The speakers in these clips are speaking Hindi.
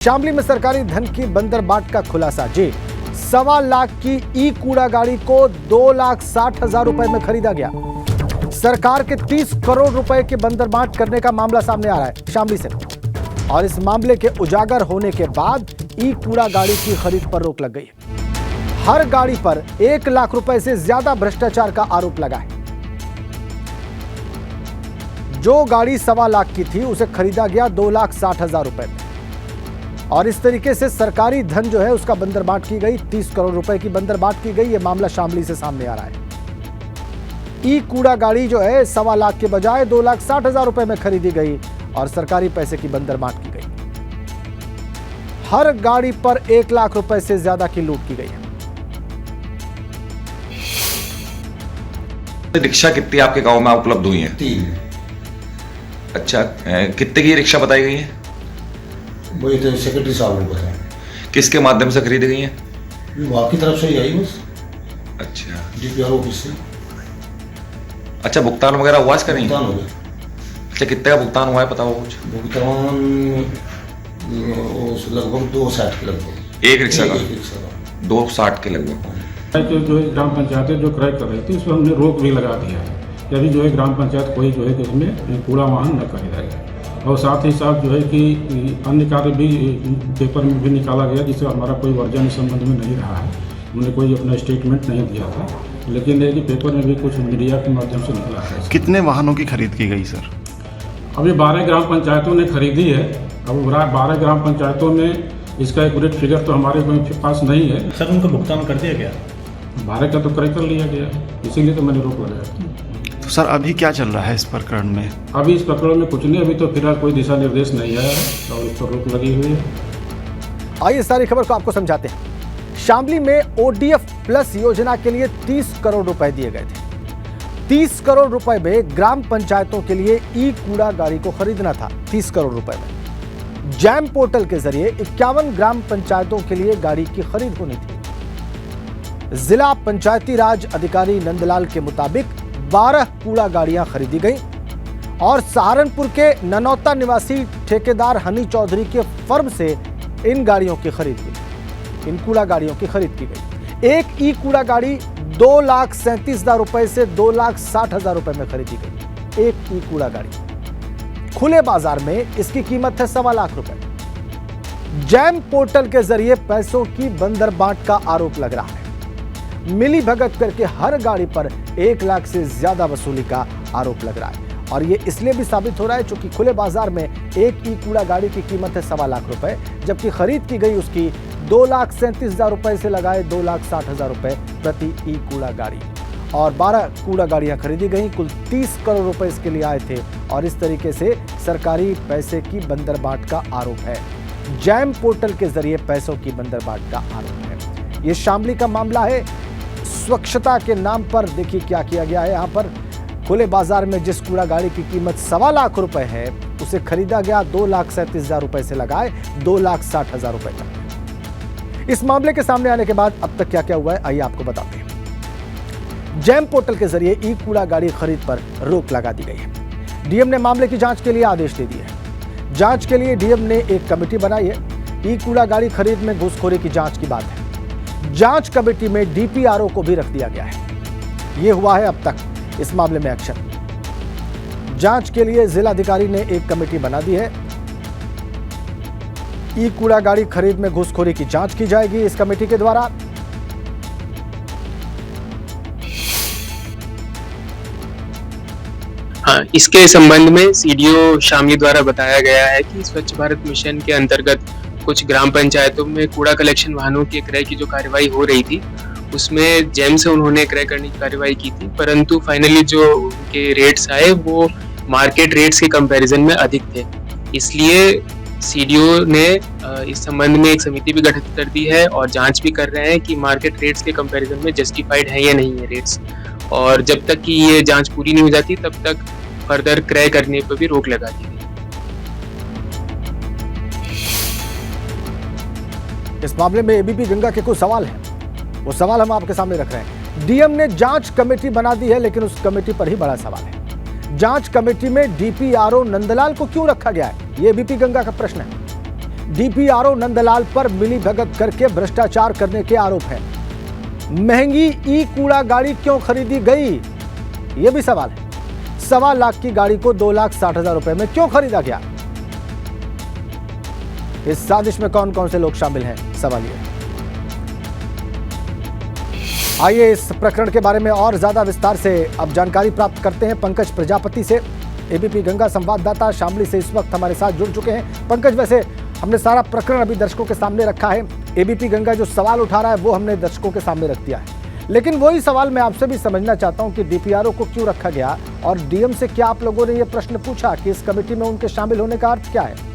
शामली में सरकारी धन की बंदरबाट का खुलासा। जी, 1.25 लाख की ई कूड़ा गाड़ी को 2,60,000 रुपए में खरीदा गया। सरकार के 30 करोड़ रुपए के बंदरबाट करने का मामला सामने आ रहा है शामली से, और इस मामले के उजागर होने के बाद ई कूड़ा गाड़ी की खरीद पर रोक लग गई। हर गाड़ी पर 1 लाख रुपए से ज्यादा भ्रष्टाचार का आरोप लगा है। जो गाड़ी 1.25 लाख की थी उसे खरीदा गया 2,60,000 रुपए में, और इस तरीके से सरकारी धन जो है उसका बंदरबाट की गई। 30 करोड़ रुपए की बंदरबाट की गई। यह मामला शामली से सामने आ रहा है। ई कूड़ा गाड़ी जो है 1.25 लाख के बजाय 2,60,000 रुपए में खरीदी गई और सरकारी पैसे की बंदरबाट की गई। हर गाड़ी पर 1 लाख रुपए से ज्यादा की लूट की गई है। रिक्शा कितनी आपके गांव में उपलब्ध हुई है? 3। अच्छा, कितने की रिक्शा बताई गई है? वही तो सेक्रेटरी साहब ने बताया। किसके माध्यम से खरीदी गई है? विभाग की तरफ से ही आई बस। अच्छा, डीपीआर ऑफिस से। अच्छा, भुगतान वगैरह हुआ इसका? नहीं, भुगतान हो गया। अच्छा, कितने का भुगतान हुआ है पता हो कुछ? भुगतान लगभग 2,60 के लगभग। एक रिक्शा का? एक रिक्शा का 2,60 के लगभग। जो है ग्राम पंचायतें जो क्रय कर रही थी उसमें हमने रोक भी लगा दिया है कि अभी जो है ग्राम पंचायत कोई जो है कि उसमें कूड़ा वाहन न खरीदा जाए। और साथ ही साथ जो है कि अन्य कार्य भी पेपर में भी निकाला गया जिससे हमारा कोई वर्जन इस संबंध में नहीं रहा है। हमने कोई अपना स्टेटमेंट नहीं दिया था, लेकिन है कि पेपर में भी कुछ मीडिया के माध्यम से निकला है। कितने वाहनों की खरीद की गई सर? अभी 12 ग्राम पंचायतों ने खरीदी है। अब 12 ग्राम पंचायतों में इसका एक्यूरेट फिगर तो हमारे पास नहीं है। सर, उनका भुगतान कर दिया गया? 12 का तो क्रय कर लिया गया, इसीलिए तो मैंने रोक लगाया। तो सर अभी क्या चल रहा है इस प्रकरण में? अभी इस प्रकरण में कुछ नहीं, अभी तो फिलहाल कोई दिशा निर्देश नहीं आया है और इस पर रोक लगी हुई है। आइए सारी खबर को आपको समझाते हैं। शामली में ODF प्लस योजना के लिए 30 करोड़ रुपए दिए गए थे। 30 करोड़ रुपए में ग्राम पंचायतों के लिए ई कूड़ा गाड़ी को खरीदना था। 30 करोड़ रुपए में जैम पोर्टल के जरिए 51 ग्राम पंचायतों के लिए गाड़ी की खरीद होनी थी। जिला पंचायती राज अधिकारी नंदलाल के मुताबिक 12 कूड़ा गाड़ियां खरीदी गई और सहारनपुर के ननौता निवासी ठेकेदार हनी चौधरी के फर्म से इन गाड़ियों की खरीद हुई। इन कूड़ा गाड़ियों की खरीद की गई। एक ई कूड़ा गाड़ी 2,37,000 रुपए से 2,60,000 रुपए में खरीदी गई। एक ई कूड़ा गाड़ी खुले बाजार में इसकी कीमत है 1.25 लाख रुपए। जैम पोर्टल के जरिए पैसों की बंदरबाट का आरोप लग रहा है। मिली भगत करके हर गाड़ी पर 1 लाख से ज्यादा वसूली का आरोप लग रहा है, और ये इसलिए भी साबित हो रहा है क्योंकि खुले बाजार में एक ई कूड़ा गाड़ी की कीमत है 1.25 लाख रुपए, जबकि खरीद की गई उसकी 2,37,000 रुपए से लगाए 2,60,000 रुपए प्रति ई कूड़ा गाड़ी, और 12 कूड़ा गाड़ियां खरीदी गई। कुल 30 करोड़ रुपए इसके लिए आए थे, और इस तरीके से सरकारी पैसे की बंदरबाट का आरोप है। जैम पोर्टल के जरिए पैसों की बंदरबाट का आरोप है। ये शामली का मामला है। स्वच्छता के नाम पर देखिए क्या किया गया है। यहाँ पर खुले बाजार में जिस कूड़ा गाड़ी की कीमत 1.25 लाख रुपए है उसे खरीदा गया 2,37,000 रुपए से लगाए 2,60,000 रुपए तक। इस मामले के सामने आने के बाद अब तक क्या क्या हुआ है आइए आपको बताते हैं। जैम पोर्टल के जरिए ई कूड़ा गाड़ी खरीद पर रोक लगा दी गई है। डीएम ने मामले की जांच के लिए आदेश दे दिए हैं। जांच के लिए डीएम ने एक कमेटी बनाई है। ई कूड़ा गाड़ी खरीद में घूसखोरी की जांच की बात है। जांच कमेटी में डीपीआरओ को भी रख दिया गया है। यह हुआ है अब तक इस मामले में एक्शन। जांच के लिए जिलाधिकारी ने एक कमेटी बना दी है। ई कूड़ा गाड़ी खरीद में घूसखोरी की जांच की जाएगी इस कमेटी के द्वारा। हाँ, इसके संबंध में सीडीओ शामली द्वारा बताया गया है कि स्वच्छ भारत मिशन के अंतर्गत कुछ ग्राम पंचायतों में कूड़ा कलेक्शन वाहनों के क्रय की जो कार्रवाई हो रही थी उसमें जैम से उन्होंने क्रय करने की कार्रवाई की थी, परंतु फाइनली जो उनके रेट्स आए वो मार्केट रेट्स के कंपैरिजन में अधिक थे। इसलिए सीडीओ ने इस संबंध में एक समिति भी गठित कर दी है और जांच भी कर रहे हैं कि मार्केट रेट्स के कंपैरिजन में जस्टिफाइड है या नहीं है रेट्स, और जब तक कि ये जांच पूरी नहीं हो जाती तब तक फर्दर क्रय करने पर भी रोक लगा दी गई। इस मामले में एबीपी गंगा के कुछ सवाल हैं, वो सवाल हम आपके सामने रख रहे हैं। डीएम ने जांच कमेटी बना दी है, लेकिन उस कमेटी पर ही बड़ा सवाल है। जांच कमेटी में डीपीआरओ नंदलाल को क्यों रखा गया है, ये एबीपी गंगा का प्रश्न है। डीपीआरओ नंदलाल पर मिलीभगत करके भ्रष्टाचार करने के आरोप हैं। महंगी ई कूड़ा गाड़ी क्यों खरीदी गई, यह भी सवाल है। 1.25 लाख की गाड़ी को 2,60,000 रुपए में क्यों खरीदा गया? इस साजिश में कौन कौन से लोग शामिल हैं, सवाल यह है। आइए इस प्रकरण के बारे में और ज्यादा विस्तार से अब जानकारी प्राप्त करते हैं पंकज प्रजापति से। एबीपी गंगा संवाददाता शामली से इस वक्त हमारे साथ जुड़ चुके हैं। पंकज, वैसे हमने सारा प्रकरण अभी दर्शकों के सामने रखा है। एबीपी गंगा जो सवाल उठा रहा है वो हमने दर्शकों के सामने रख दिया है, लेकिन वही सवाल मैं आपसे भी समझना चाहता हूं कि डीपीआरओ को क्यों रखा गया और डीएम से क्या आप लोगों ने ये प्रश्न पूछा कि इस कमेटी में उनके शामिल होने का अर्थ क्या है?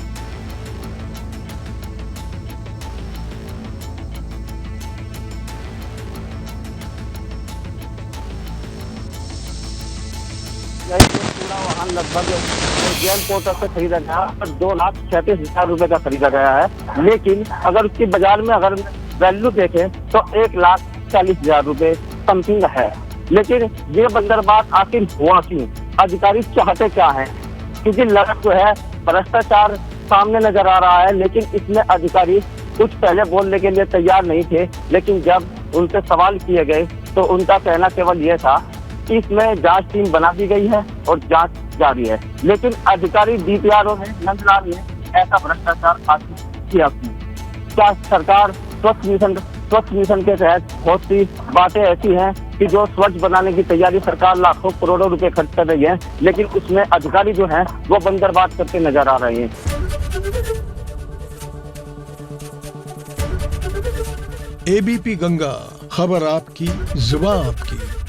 पूरा वाहन लगभग जेल पोर्टल से खरीदा गया और 2,37,000 रुपए का खरीदा गया है, लेकिन अगर उसकी बाजार में अगर वैल्यू देखें तो 1,40,000 रुपए समथिंग है। लेकिन ये बंदरबात आखिर हुआ क्यों, अधिकारी चाहते क्या है? क्योंकि लड़क जो है भ्रष्टाचार सामने नजर आ रहा है, लेकिन इसमें अधिकारी कुछ पहले बोलने के लिए तैयार नहीं थे, लेकिन जब उनसे सवाल किए गए तो उनका कहना केवल ये था कि इसमें जांच टीम बना दी गई है और जांच जारी है। लेकिन अधिकारी डीपीआरओ ने नंदलाल ने ऐसा भ्रष्टाचार आरोप किया। क्या सरकार स्वच्छ मिशन के तहत बहुत सी बातें ऐसी हैं कि जो स्वच्छ बनाने की तैयारी सरकार लाखों करोड़ों रुपए खर्च कर रही है, लेकिन उसमें अधिकारी जो हैं वो बंदरबात करते नजर आ रहे हैं। एबीपी गंगा, खबर आपकी, जुबान आपकी।